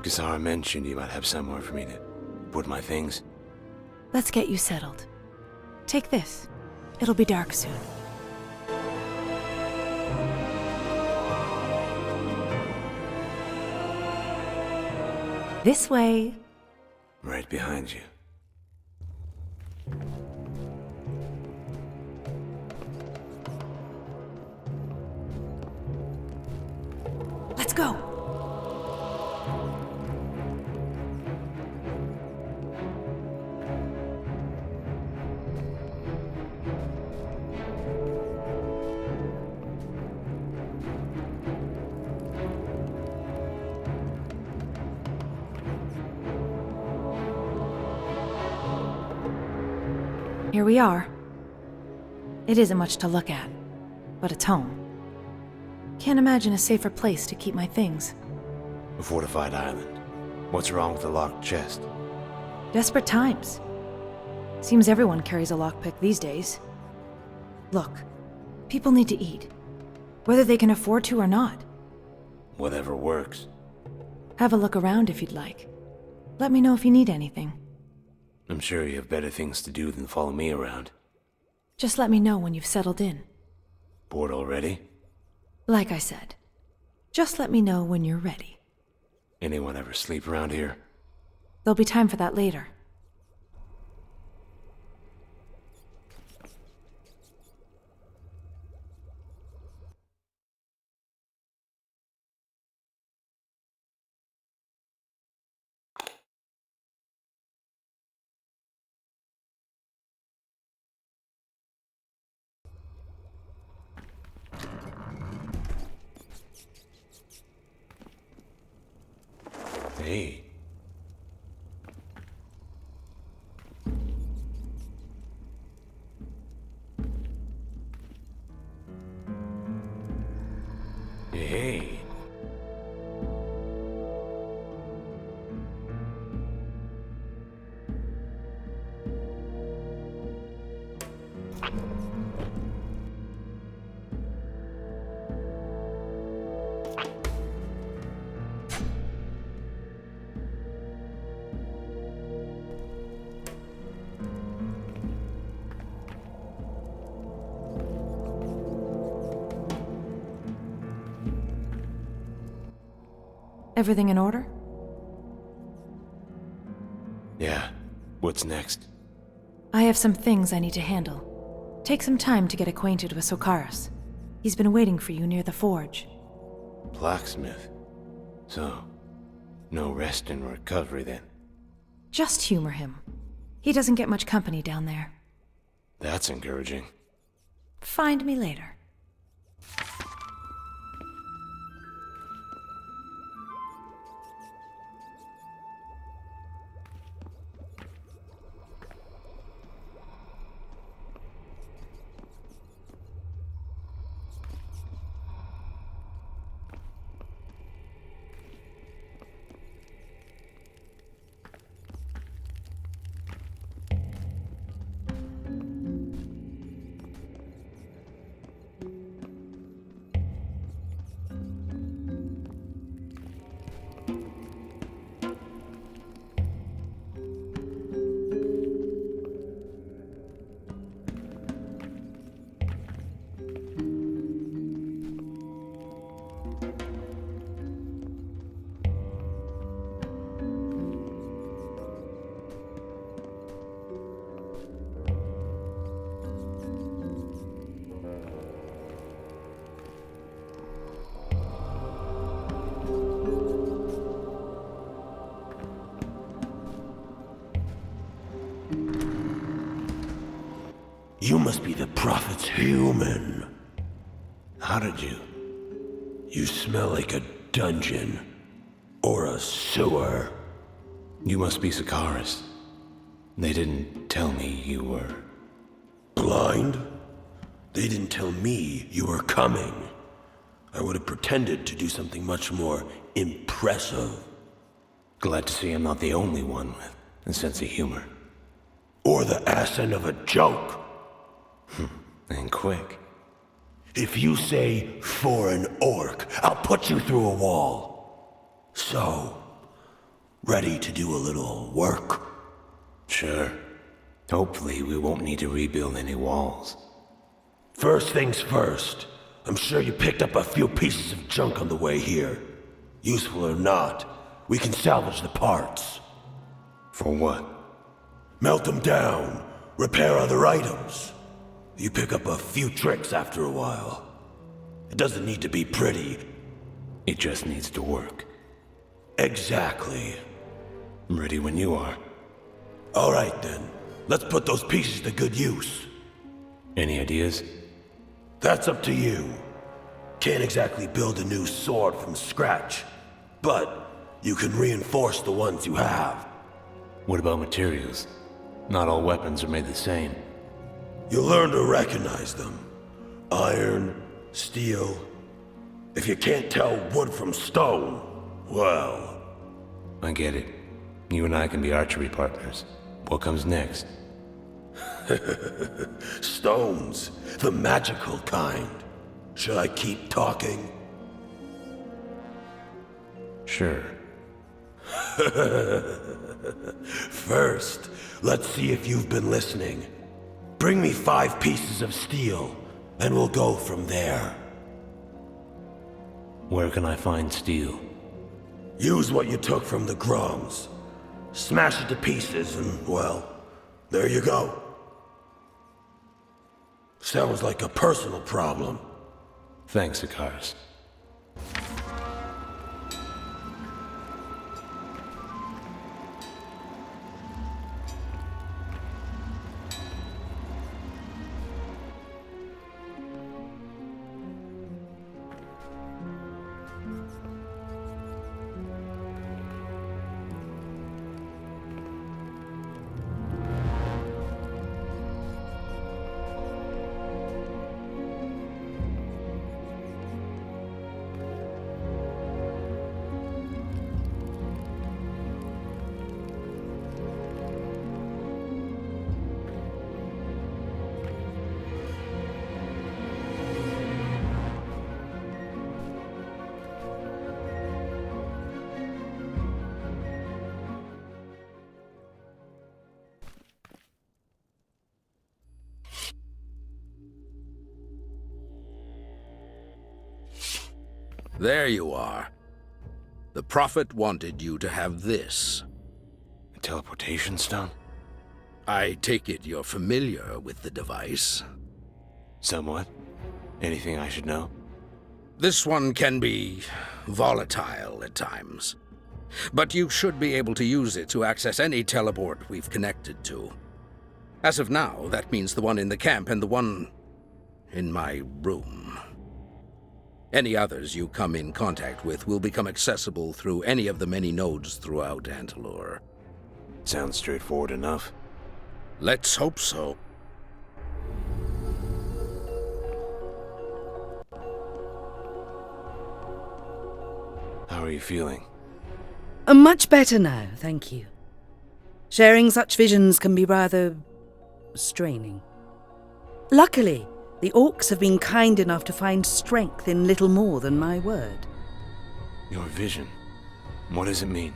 Kasara mentioned you might have somewhere for me to put my things. Let's get you settled. Take this. It'll be dark soon. This way. Right behind you. Let's go. Here we are. It isn't much to look at, but it's home. Can't imagine a safer place to keep my things. A fortified island. What's wrong with the locked chest? Desperate times. Seems everyone carries a lockpick these days. Look, people need to eat, whether they can afford to or not. Whatever works. Have a look around if you'd like. Let me know if you need anything. I'm sure you have better things to do than follow me around. Just let me know when you've settled in. Bored already? Like I said, just let me know when you're ready. Anyone ever sleep around here? There'll be time for that later. Hey. Hey. Everything in order? Yeah. What's next? I have some things I need to handle. Take some time to get acquainted with Sokaris. He's been waiting for you near the forge. Blacksmith. So, no rest and recovery then. Just humor him. He doesn't get much company down there. That's encouraging. Find me later. You must be the Prophet's human. How did you? You smell like a dungeon. Or a sewer. You must be Sokaris. They didn't tell me you were... Blind? They didn't tell me you were coming. I would have pretended to do something much more impressive. Glad to see I'm not the only one with a sense of humor. Or the ass end of a joke. And quick. If you say, for an orc, I'll put you through a wall. So, Ready to do a little work? Sure. Hopefully, we won't need to rebuild any walls. First things first. I'm sure you picked up a few pieces of junk on the way here. Useful or not, we can salvage the parts. For what? Melt them down, repair other items. You pick up a few tricks after a while. It doesn't need to be pretty. It just needs to work. Exactly. I'm ready when you are. All right then. Let's put those pieces to good use. Any ideas? That's up to you. Can't exactly build a new sword from scratch, but you can reinforce the ones you have. What about materials? Not all weapons are made the same. You'll learn to recognize them. Iron, steel. If you can't tell wood from stone, well... I get it. You and I can be archery partners. What comes next? Stones. The magical kind. Should I keep talking? Sure. First, let's see if you've been listening. Bring me 5 pieces of steel, and we'll go from there. Where can I find steel? Use what you took from the Groms. Smash it to pieces and, well, there you go. Sounds like a personal problem. Thanks, Icarus. There you are. The Prophet wanted you to have this. A teleportation stone? I take it you're familiar with the device. Somewhat. Anything I should know? This one can be volatile at times, but you should be able to use it to access any teleport we've connected to. As of now, that means the one in the camp and the one in my room. Any others you come in contact with will become accessible through any of the many nodes throughout Antilor. Sounds straightforward enough. Let's hope so. How are you feeling? Much better now, thank you. Sharing such visions can be rather straining. Luckily, the orcs have been kind enough to find strength in little more than my word. Your vision? What does it mean?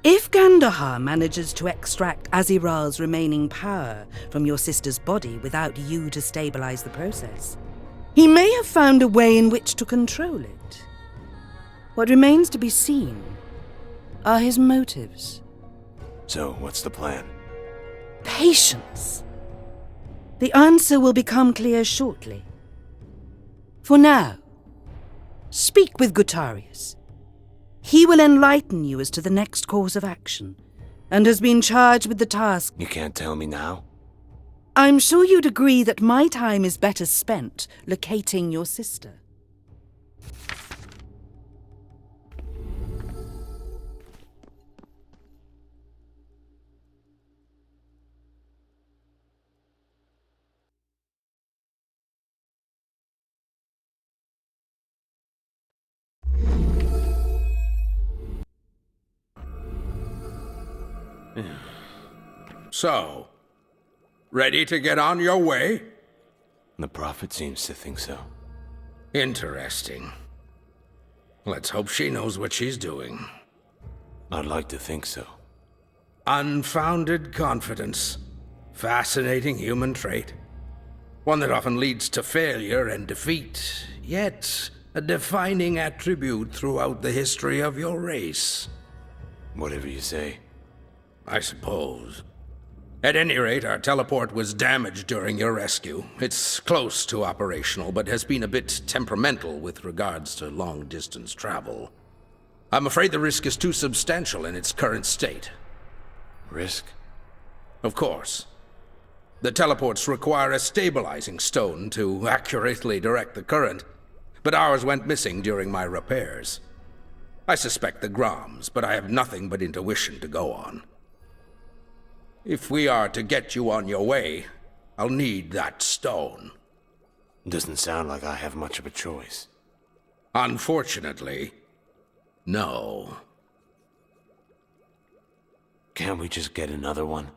If Gandahar manages to extract Aziral's remaining power from your sister's body without you to stabilize the process, he may have found a way in which to control it. What remains to be seen are his motives. So, what's the plan? Patience. The answer will become clear shortly. For now, speak with Gutarius. He will enlighten you as to the next course of action, and has been charged with the task. You can't tell me now? I'm sure you'd agree that my time is better spent locating your sister. So, ready to get on your way? The Prophet seems to think so. Interesting. Let's hope she knows what she's doing. I'd like to think so. Unfounded confidence. Fascinating human trait. One that often leads to failure and defeat, yet a defining attribute throughout the history of your race. Whatever you say. I suppose. At any rate, our teleport was damaged during your rescue. It's close to operational, but has been a bit temperamental with regards to long-distance travel. I'm afraid the risk is too substantial in its current state. Risk? Of course. The teleports require a stabilizing stone to accurately direct the current, but ours went missing during my repairs. I suspect the Groms, but I have nothing but intuition to go on. If we are to get you on your way, I'll need that stone. Doesn't sound like I have much of a choice. Unfortunately, no. Can't we just get another one?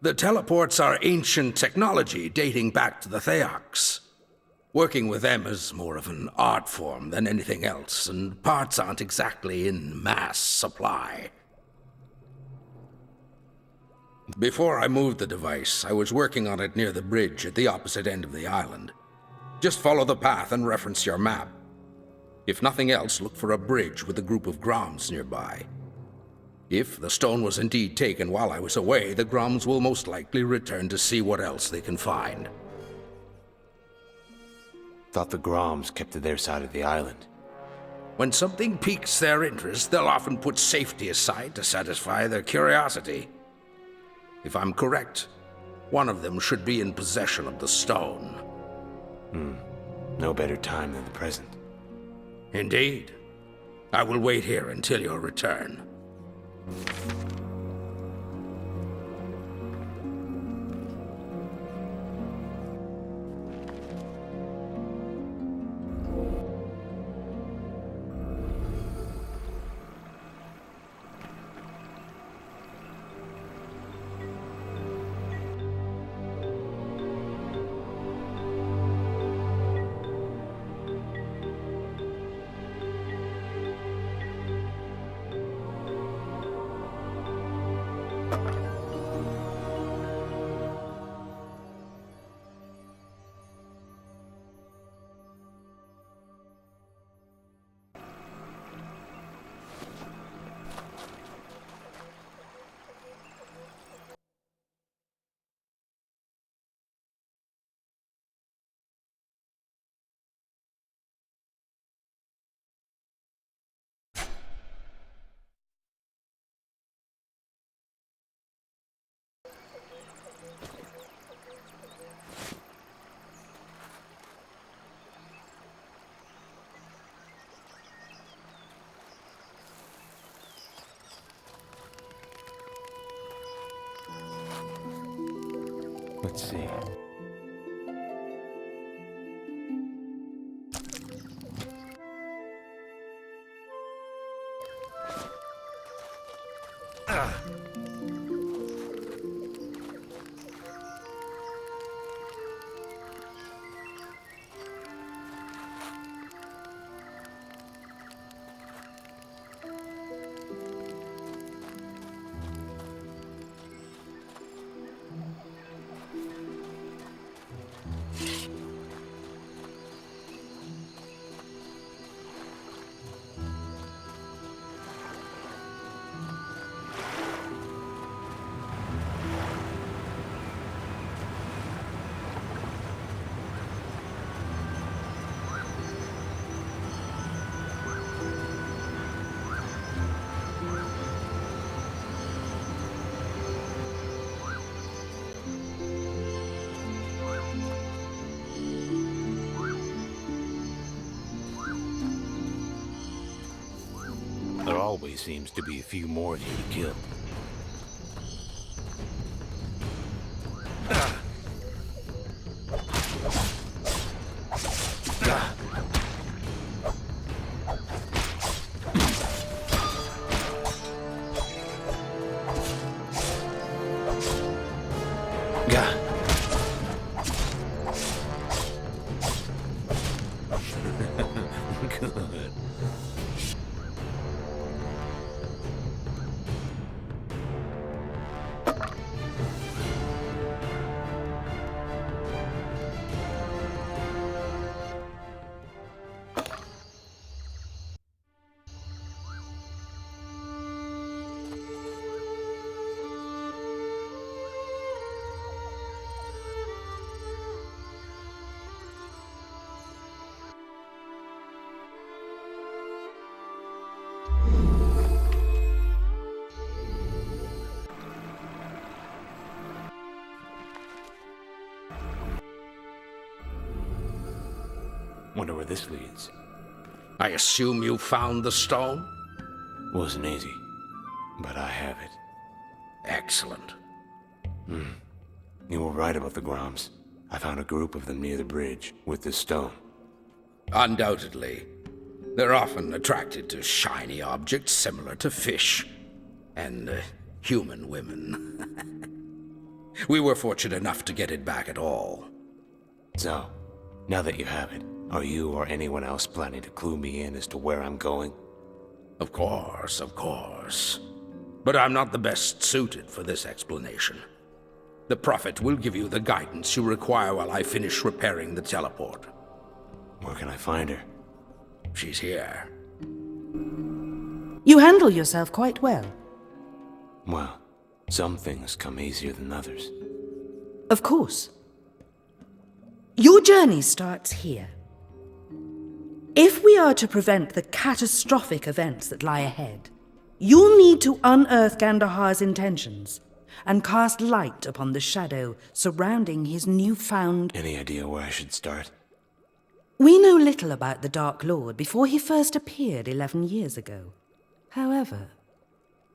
The teleports are ancient technology dating back to the Theox. Working with them is more of an art form than anything else, and parts aren't exactly in mass supply. Before I moved the device, I was working on it near the bridge at the opposite end of the island. Just follow the path and reference your map. If nothing else, look for a bridge with a group of Groms nearby. If the stone was indeed taken while I was away, the Groms will most likely return to see what else they can find. Thought the Groms kept to their side of the island. When something piques their interest, they'll often put safety aside to satisfy their curiosity. If I'm correct, one of them should be in possession of the stone. No better time than the present. Indeed. I will wait here until your return. Let's see. There always seems to be a few more here to kill. Good. this leads. I assume you found the stone? Wasn't easy, but I have it. Excellent. You were right about the Groms. I found a group of them near the bridge with this stone. Undoubtedly. They're often attracted to shiny objects similar to fish. And human women. We were fortunate enough to get it back at all. So, now that you have it, are you or anyone else planning to clue me in as to where I'm going? Of course, of course. But I'm not the best suited for this explanation. The Prophet will give you the guidance you require while I finish repairing the teleport. Where can I find her? She's here. You handle yourself quite well. Well, some things come easier than others. Of course. Your journey starts here. If we are to prevent the catastrophic events that lie ahead, you'll need to unearth Gandahar's intentions and cast light upon the shadow surrounding his newfound... Any idea where I should start? We know little about the Dark Lord before he first appeared 11 years ago. However,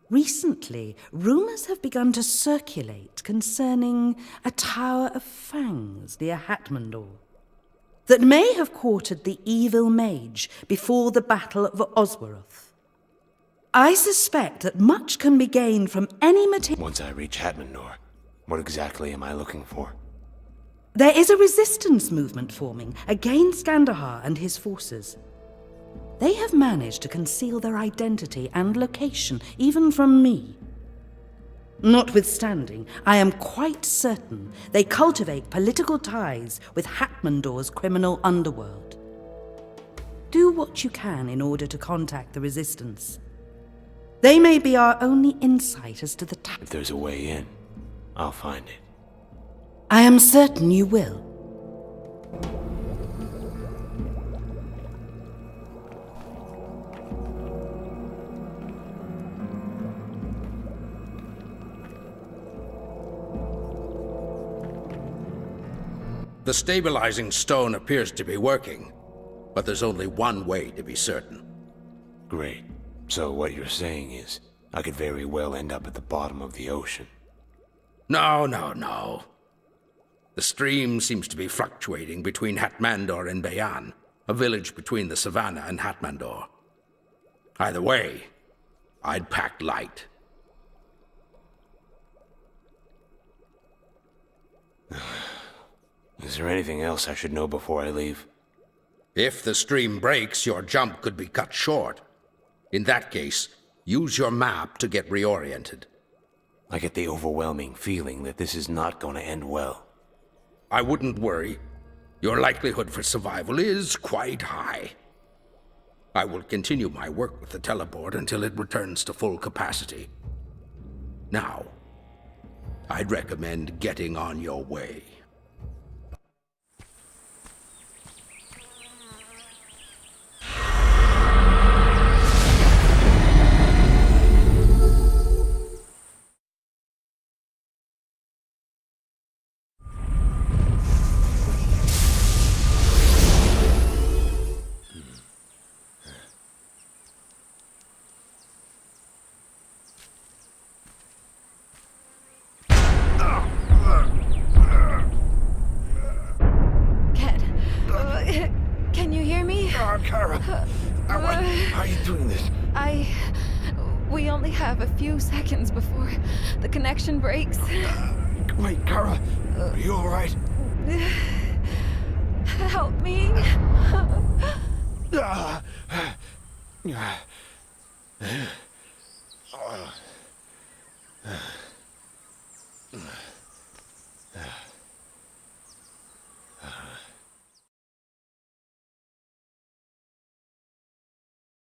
recently, rumors have begun to circulate concerning a Tower of Fangs near Hatmandor that may have courted the evil mage before the Battle of Oswaroth. I suspect that much can be gained from any material... Once I reach Hatmandor, what exactly am I looking for? There is a resistance movement forming against Gandahar and his forces. They have managed to conceal their identity and location, even from me. Notwithstanding, I am quite certain they cultivate political ties with Hatmandor's criminal underworld. Do what you can in order to contact the resistance. They may be our only insight as to the If there's a way in, I'll find it. I am certain you will. The stabilizing stone appears to be working, but there's only one way to be certain. Great. So what you're saying is, I could very well end up at the bottom of the ocean. No. The stream seems to be fluctuating between Hatmandor and Bayan, a village between the savannah and Hatmandor. Either way, I'd pack light. Is there anything else I should know before I leave? If the stream breaks, your jump could be cut short. In that case, use your map to get reoriented. I get the overwhelming feeling that this is not going to end well. I wouldn't worry. Your likelihood for survival is quite high. I will continue my work with the teleport until it returns to full capacity. Now, I'd recommend getting on your way. Can you hear me? Kara, why are you doing this? We only have a few seconds before the connection breaks. Wait, Kara, are you all right? Help me.